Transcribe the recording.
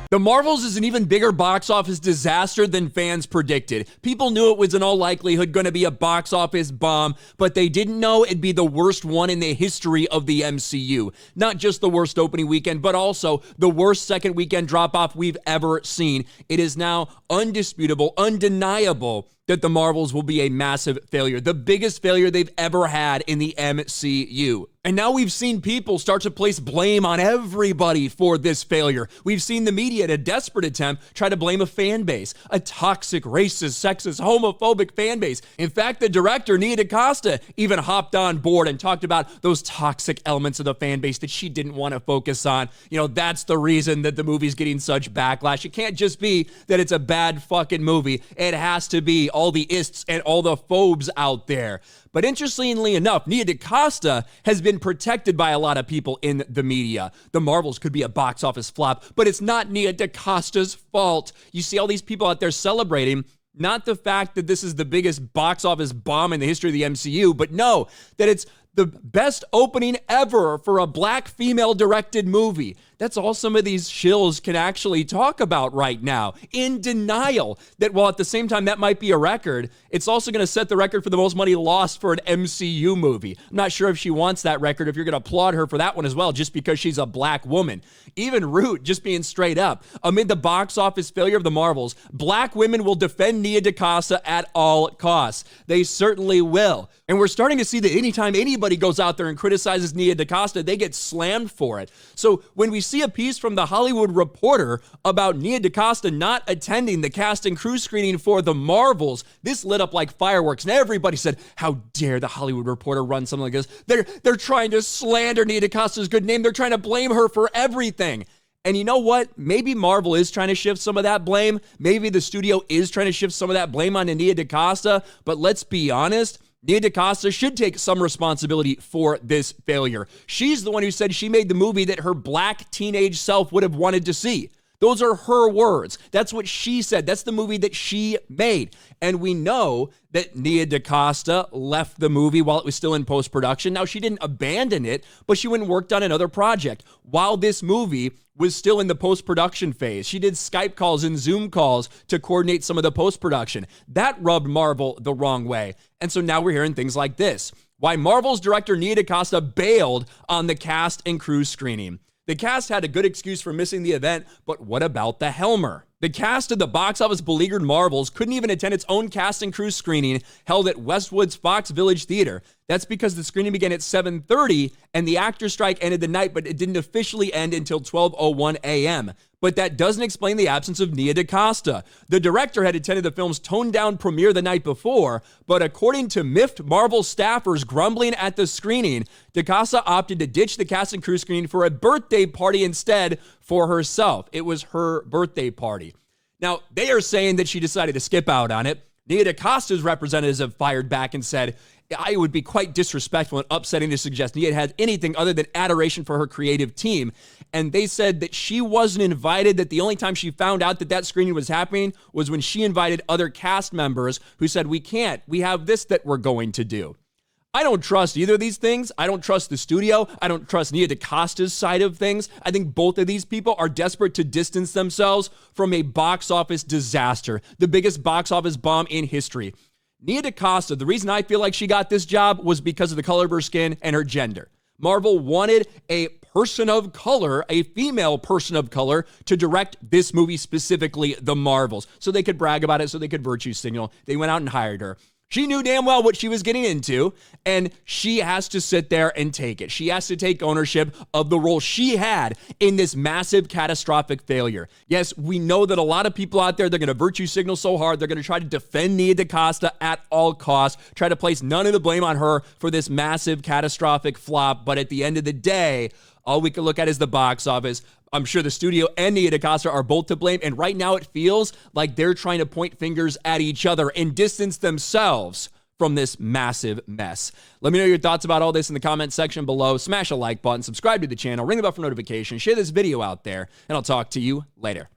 The Marvels is an even bigger box office disaster than fans predicted. People knew it was in all likelihood going to be a box office bomb, but they didn't know it'd be the worst one in the history of the MCU. Not just the worst opening weekend, but also the worst second weekend drop-off we've ever seen. It is now undisputable, undeniable that the Marvels will be a massive failure, the biggest failure they've ever had in the MCU. And now we've seen people start to place blame on everybody for this failure. We've seen the media, in a desperate attempt, try to blame a fan base, a toxic, racist, sexist, homophobic fan base. In fact, the director, Nia DaCosta, even hopped on board and talked about those toxic elements of the fan base that she didn't want to focus on. You know, that's the reason that the movie's getting such backlash. It can't just be that it's a bad fucking movie. It has to be all the ists and all the phobes out there. But interestingly enough, Nia DaCosta has been protected by a lot of people in the media. The Marvels could be a box office flop, but it's not Nia DaCosta's fault. You see all these people out there celebrating not the fact that this is the biggest box office bomb in the history of the MCU, but no, that it's the best opening ever for a black female-directed movie. That's all some of these shills can actually talk about right now, in denial that while at the same time that might be a record, it's also going to set the record for the most money lost for an MCU movie. I'm not sure if she wants that record, if you're going to applaud her for that one as well, just because she's a black woman. Even Root, just being straight up, amid the box office failure of the Marvels, black women will defend Nia DaCosta at all costs. They certainly will. And we're starting to see that anytime anybody goes out there and criticizes Nia DaCosta, they get slammed for it. So when we see a piece from The Hollywood Reporter about Nia DaCosta not attending the cast and crew screening for The Marvels, this lit up like fireworks, and everybody said, how dare The Hollywood Reporter run something like this? They're trying to slander Nia DaCosta's good name. They're trying to blame her for everything. And you know what? Maybe Marvel is trying to shift some of that blame. Maybe the studio is trying to shift some of that blame onto Nia DaCosta. But let's be honest, Nia DaCosta should take some responsibility for this failure. She's the one who said she made the movie that her black teenage self would have wanted to see. Those are her words. That's what she said. That's the movie that she made. And we know that Nia DaCosta left the movie while it was still in post-production. Now, she didn't abandon it, but she went and worked on another project while this movie was still in the post-production phase. She did Skype calls and Zoom calls to coordinate some of the post-production. That rubbed Marvel the wrong way. And so now we're hearing things like this. Why Marvel's director Nia DaCosta bailed on the cast and crew screening. The cast had a good excuse for missing the event, but what about the Helmer? The cast of the box office beleaguered Marvels couldn't even attend its own cast and crew screening held at Westwood's Fox Village Theater. That's because the screening began at 7:30 and the actor strike ended the night, but it didn't officially end until 12:01 a.m. But that doesn't explain the absence of Nia DaCosta. The director had attended the film's toned-down premiere the night before, but according to miffed Marvel staffers grumbling at the screening, DaCosta opted to ditch the cast and crew screening for a birthday party instead for herself. It was her birthday party. Now, they are saying that she decided to skip out on it. Nia DaCosta's representatives have fired back and said, I would be quite disrespectful and upsetting to suggest Nia had anything other than adoration for her creative team. And they said that she wasn't invited, that the only time she found out that that screening was happening was when she invited other cast members who said, we can't, we have this that we're going to do. I don't trust either of these things. I don't trust the studio. I don't trust Nia DaCosta's side of things. I think both of these people are desperate to distance themselves from a box office disaster, the biggest box office bomb in history. Nia DaCosta, the reason I feel like she got this job was because of the color of her skin and her gender. Marvel wanted a person of color, a female person of color, to direct this movie, specifically The Marvels, so they could brag about it, so they could virtue signal. They went out and hired her. She knew damn well what she was getting into, and she has to sit there and take it. She has to take ownership of the role she had in this massive, catastrophic failure. Yes, we know that a lot of people out there, they're going to virtue signal so hard, they're going to try to defend Nia DaCosta at all costs, try to place none of the blame on her for this massive, catastrophic flop, but at the end of the day, all we can look at is the box office. I'm sure the studio and Nia DaCosta are both to blame, and right now it feels like they're trying to point fingers at each other and distance themselves from this massive mess. Let me know your thoughts about all this in the comment section below. Smash a like button, subscribe to the channel, ring the bell for notifications, share this video out there, and I'll talk to you later.